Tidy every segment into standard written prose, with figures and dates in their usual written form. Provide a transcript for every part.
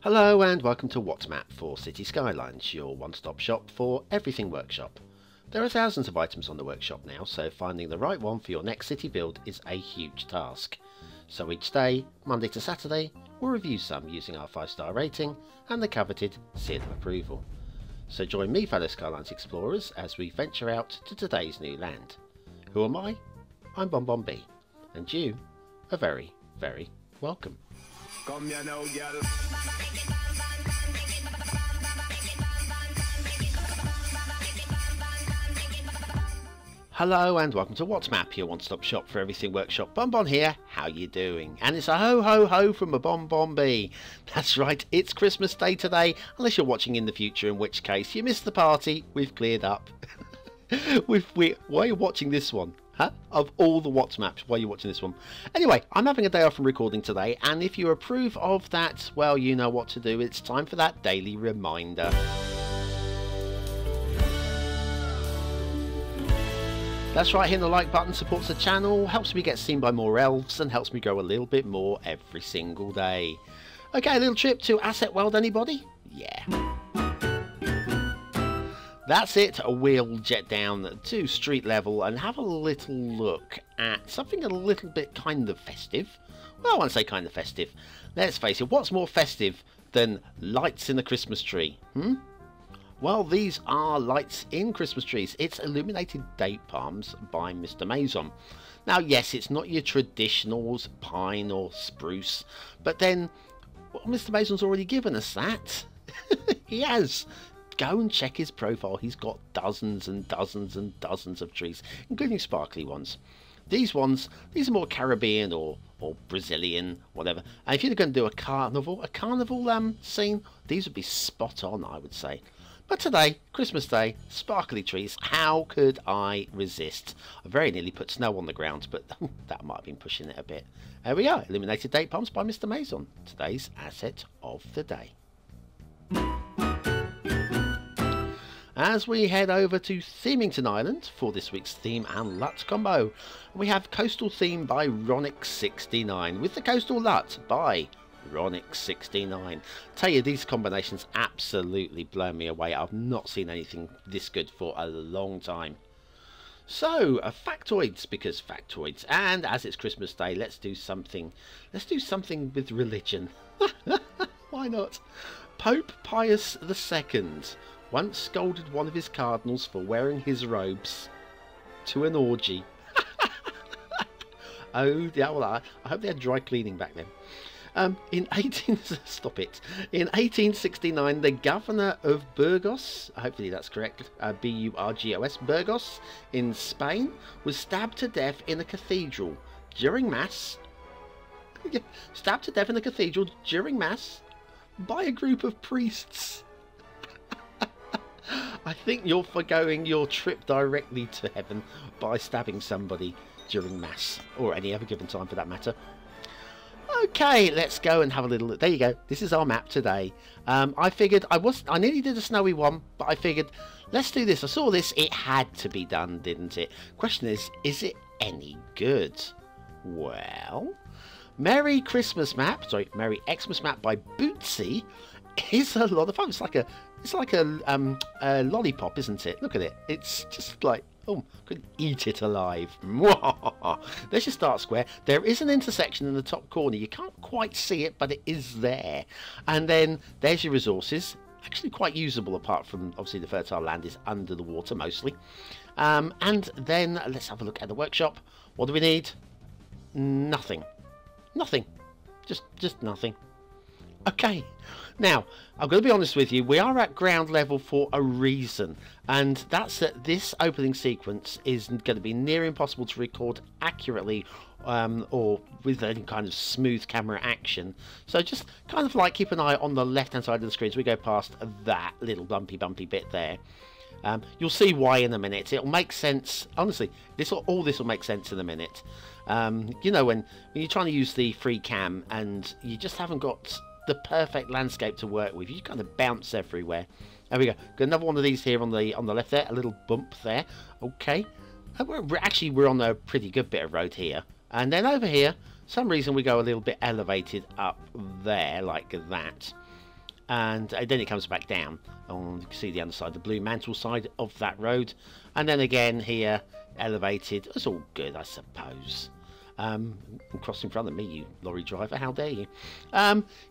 Hello and welcome to What's Map for Cities Skylines, your one-stop shop for everything workshop. There are thousands of items on the workshop now, so finding the right one for your next city build is a huge task. So each day, Monday to Saturday, we'll review some using our 5-star rating and the coveted seal of approval. So join me, fellow Skylines explorers, as we venture out to today's new land. Who am I? I'm BonBonB, and you are very, very welcome. Come here now, girl. Hello and welcome to What's Map, your one-stop shop for everything workshop. BonBon here, how you doing? And it's a ho-ho-ho from a BonBonB. That's right, it's Christmas Day today, unless you're watching in the future, in which case you missed the party, we've cleared up. Why are you watching this one? Huh? Of all the What's Maps, why are you watching this one? Anyway, I'm having a day off from recording today, and if you approve of that, well, you know what to do. It's time for that daily reminder. That's right, hitting the like button supports the channel, helps me get seen by more elves, and helps me grow a little bit more every single day. Okay, a little trip to Asset World, anybody? Yeah. That's it, we'll jet down to street level and have a little look at something a little bit kind of festive. Well, I want to say kind of festive. Let's face it, what's more festive than lights in a Christmas tree? Well, these are lights in Christmas trees. It's illuminated date palms by Mr. Maison. Now, yes, it's not your traditionals, pine or spruce, but then, well, Mr. Maison's already given us that. He has. Go and check his profile. He's got dozens and dozens and dozens of trees, including sparkly ones. These ones, these are more Caribbean or Brazilian, whatever. And if you're going to do a carnival scene, these would be spot on, I would say. But today, Christmas Day, sparkly trees, how could I resist? I very nearly put snow on the ground, but that might have been pushing it a bit. There we are, illuminated date palms by Mr. Maison, today's asset of the day. As we head over to Themington Island for this week's theme and LUT combo, we have Coastal Theme by Ronic69 with the Coastal LUT by Ronic69. Tell you, these combinations absolutely blow me away. I've not seen anything this good for a long time. So, factoids, because factoids, and as it's Christmas Day, let's do something with religion. Why not? Pope Pius II once scolded one of his cardinals for wearing his robes to an orgy. Oh, yeah, well, I hope they had dry cleaning back then. In 1869, the governor of Burgos, hopefully that's correct, B-U-R-G-O-S, Burgos, in Spain, was stabbed to death in a cathedral during Mass. Stabbed to death in a cathedral during Mass by a group of priests. I think you're forgoing your trip directly to heaven by stabbing somebody during Mass, or any other given time for that matter. Okay, let's go and have a little look. There you go. This is our map today. I figured I nearly did a snowy one, but I figured let's do this. I saw this. It had to be done, didn't it? Question is it any good? Well, Merry Xmas map by Bootsy is a lot of fun. It's like a lollipop, isn't it? Look at it. It's just like, oh, could eat it alive. There's your start square. There is an intersection in the top corner. You can't quite see it, but it is there. And then there's your resources. Actually quite usable, apart from obviously the fertile land is under the water mostly. And then let's have a look at the workshop. What do we need? Nothing. Nothing. Just nothing. Okay, now I'm going to be honest with you, we are at ground level for a reason, and that's that this opening sequence is going to be near impossible to record accurately or with any kind of smooth camera action. So just kind of like keep an eye on the left hand side of the screen as we go past that little bumpy bit there. You'll see why in a minute. It'll make sense. Honestly, all this will make sense in a minute. You know, when you're trying to use the free cam and you just haven't got the perfect landscape to work with, you kind of bounce everywhere. There we go. Got another one of these here on the left there, a little bump there. Okay, we're on a pretty good bit of road here, and then over here, some reason we go a little bit elevated up there like that. and then it comes back down. You can see the underside, the blue mantle side of that road, and then again here elevated. It's all good, I suppose. Cross in front of me, you lorry driver, how dare you.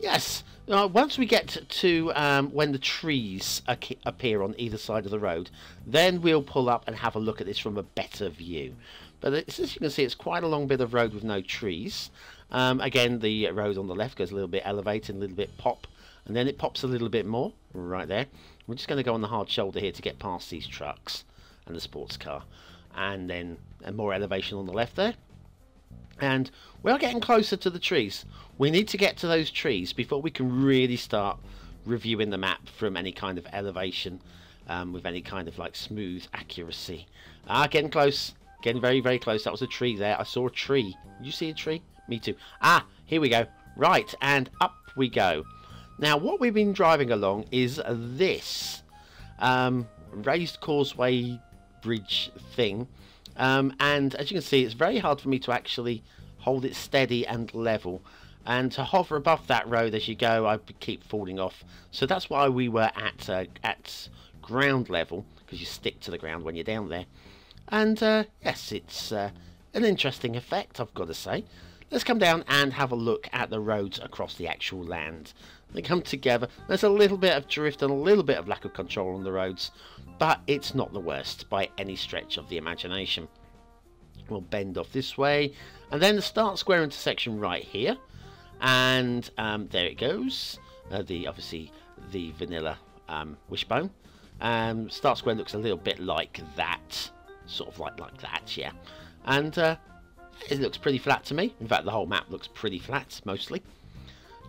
Yes, once we get to when the trees appear on either side of the road, then we'll pull up and have a look at this from a better view. But as you can see, it's quite a long bit of road with no trees. Again, the road on the left goes a little bit elevated, a little bit pop, and then it pops a little bit more right there. We're just going to go on the hard shoulder here to get past these trucks and the sports car, and then more elevation on the left there. And we are getting closer to the trees. We need to get to those trees before we can really start reviewing the map from any kind of elevation, with any kind of like smooth accuracy. Getting close. Getting very, very close. That was a tree there. I saw a tree. Did you see a tree? Me too. Here we go. Right, and up we go. Now, what we've been driving along is this raised causeway bridge thing. And as you can see, it's very hard for me to actually hold it steady and level. And to hover above that road as you go, I keep falling off. So that's why we were at ground level, because you stick to the ground when you're down there. And yes, it's an interesting effect, I've got to say. Let's come down and have a look at the roads across the actual land. They come together. There's a little bit of drift and a little bit of lack of control on the roads, but it's not the worst by any stretch of the imagination. We'll bend off this way, and then the start square intersection right here. And there it goes. Obviously the vanilla wishbone. Start square looks a little bit like that. Sort of like that, yeah. And it looks pretty flat to me. In fact, the whole map looks pretty flat, mostly.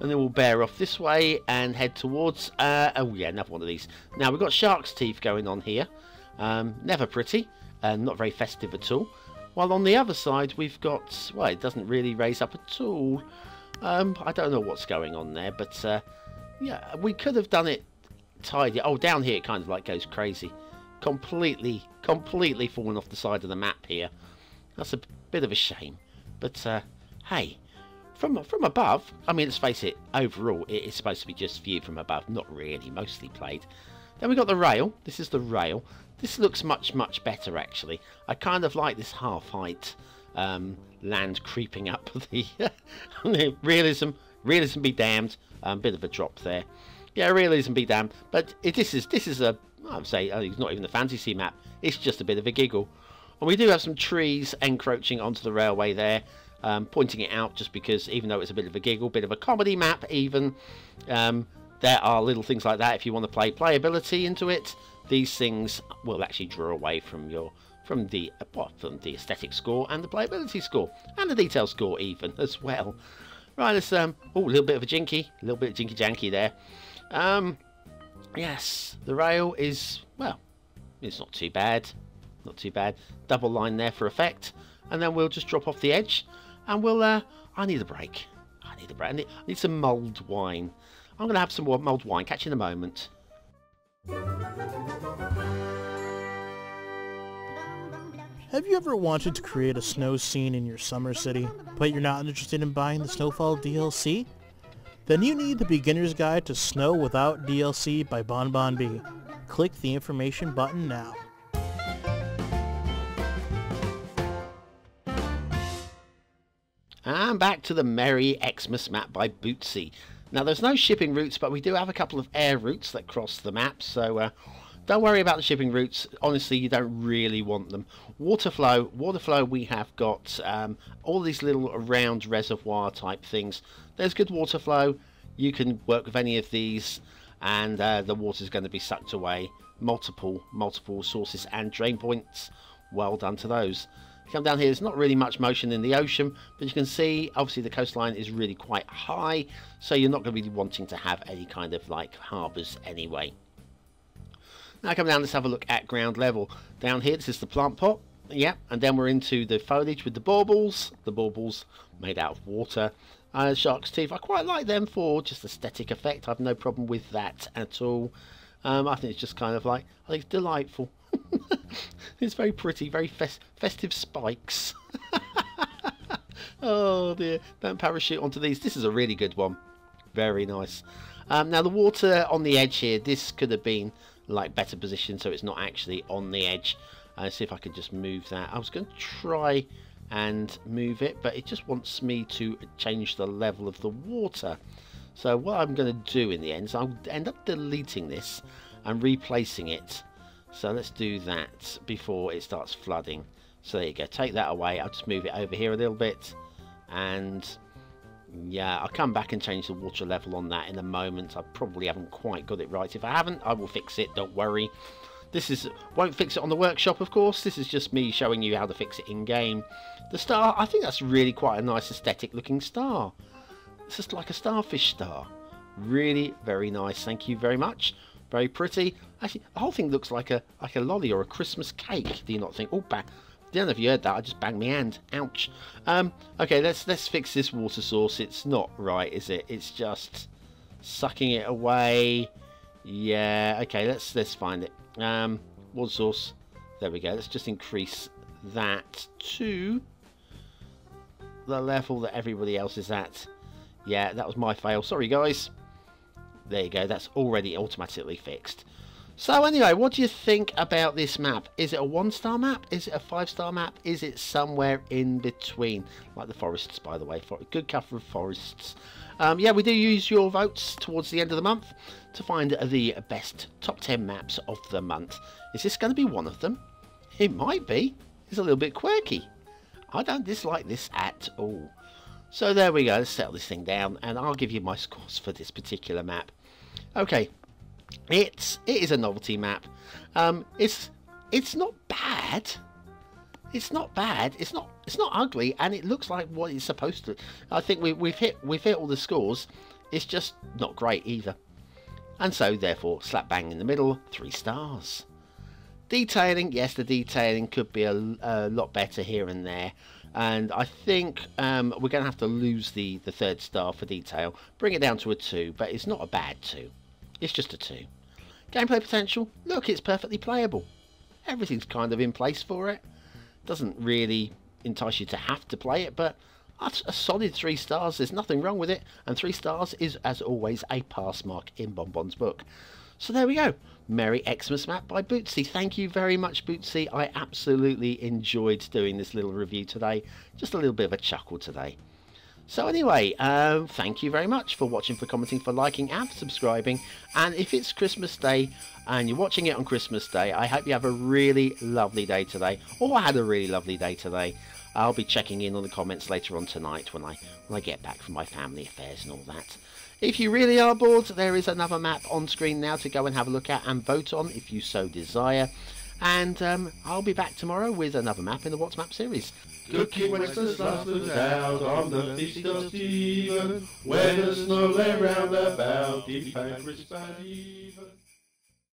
And then we'll bear off this way and head towards... oh yeah, another one of these. Now, we've got shark's teeth going on here. Never pretty. Not very festive at all. While on the other side, we've got... well, it doesn't really raise up at all. I don't know what's going on there, but... yeah, we could have done it tidy. Oh, down here it kind of like goes crazy. Completely fallen off the side of the map here. That's a bit of a shame. But, hey... From above, I mean, let's face it, overall, it is supposed to be just viewed from above. Not really, mostly played. Then we've got the rail. This is the rail. This looks much, much better, actually. I kind of like this half-height land creeping up the realism. Realism be damned. Bit of a drop there. Yeah, realism be damned. But this is a, I would say, it's not even a fantasy map. It's just a bit of a giggle. And we do have some trees encroaching onto the railway there. Pointing it out just because, even though it's a bit of a giggle, bit of a comedy map even, there are little things like that. If you want to play playability into it, these things will actually draw away from the aesthetic score and the playability score and the detail score even as well. Right, let's a little bit of a jinky janky there. Yes, the rail is, well, it's not too bad, double line there for effect, and then we'll just drop off the edge. And we'll, I need a break. I need some mulled wine. I'm going to have some more mulled wine. Catch you in a moment. Have you ever wanted to create a snow scene in your summer city, but you're not interested in buying the Snowfall DLC? Then you need the Beginner's Guide to Snow Without DLC by BonBonB. Click the information button now. And back to the merry Xmas map by Bootsy. Now, there's no shipping routes, but we do have a couple of air routes that cross the map, so don't worry about the shipping routes. Honestly, you don't really want them. Water flow, we have got all these little round reservoir type things. There's good water flow. You can work with any of these, and the water's going to be sucked away. Multiple sources and drain points. Well done to those. Come down here, there's not really much motion in the ocean, but you can see obviously the coastline is really quite high, so you're not going to be wanting to have any kind of like harbours anyway. Now come down, let's have a look at ground level. Down here, this is the plant pot, yeah, and then we're into the foliage with the baubles made out of water. Shark's teeth, I quite like them for just aesthetic effect. I've no problem with that at all. I think it's just kind of like, I think it's delightful. It's very pretty, very festive spikes. Oh dear, don't parachute onto these. This is a really good one. Very nice. Now the water on the edge here, this could have been like better positioned so it's not actually on the edge. See if I could just move that. I was going to try and move it, but it just wants me to change the level of the water. So what I'm going to do in the end is I'll end up deleting this and replacing it. So let's do that before it starts flooding. So there you go, take that away. I'll just move it over here a little bit, and yeah, I'll come back and change the water level on that in a moment. I probably haven't quite got it right. If I haven't, I will fix it, don't worry. This won't fix it on the workshop, of course. This is just me showing you how to fix it in game. The star, I think that's really quite a nice aesthetic looking star. It's just like a starfish star. Really very nice, thank you very much. Very pretty. Actually, the whole thing looks like a lolly or a Christmas cake. Do you not think? Oh, I don't know if you heard that. I just banged my hand. Ouch. Okay, let's fix this water source. It's not right, is it? It's just sucking it away. Yeah. Okay. Let's find it. Water source. There we go. Let's just increase that to the level that everybody else is at. Yeah, that was my fail. Sorry, guys. There you go. That's already automatically fixed. So anyway, what do you think about this map? Is it a 1-star map? Is it a 5-star map? Is it somewhere in between? Like the forests, by the way. For a good cover of forests. Yeah, we do use your votes towards the end of the month to find the best top 10 maps of the month. Is this going to be one of them? It might be. It's a little bit quirky. I don't dislike this at all. So there we go. Let's settle this thing down, and I'll give you my scores for this particular map. Okay. It is a novelty map. It's not bad. It's not bad. It's not ugly, and it looks like what it's supposed to. I think we've hit all the scores. It's just not great either. And so therefore, slap bang in the middle, 3 stars. Detailing, yes, the detailing could be a lot better here and there. And I think we're going to have to lose the 3rd star for detail. Bring it down to a 2, but it's not a bad 2. It's just a 2. Gameplay potential, look, it's perfectly playable. Everything's kind of in place for it. Doesn't really entice you to have to play it, but that's a solid 3 stars. There's nothing wrong with it, and 3 stars is, as always, a pass mark in BonBon's book. So there we go. Merry Xmas map by Bootsy. Thank you very much, Bootsy. I absolutely enjoyed doing this little review today. Just a little bit of a chuckle today. So anyway, thank you very much for watching, for commenting, for liking and subscribing. And if it's Christmas Day and you're watching it on Christmas Day, I hope you have a really lovely day today. Or I had a really lovely day today. I'll be checking in on the comments later on tonight when I get back from my family affairs and all that. If you really are bored, there is another map on screen now to go and have a look at and vote on if you so desire. And I'll be back tomorrow with another map in the What's Map series. Good King Wenceslas was out on the feast of Stephen, when the snow lay round about, deep and crisp and even.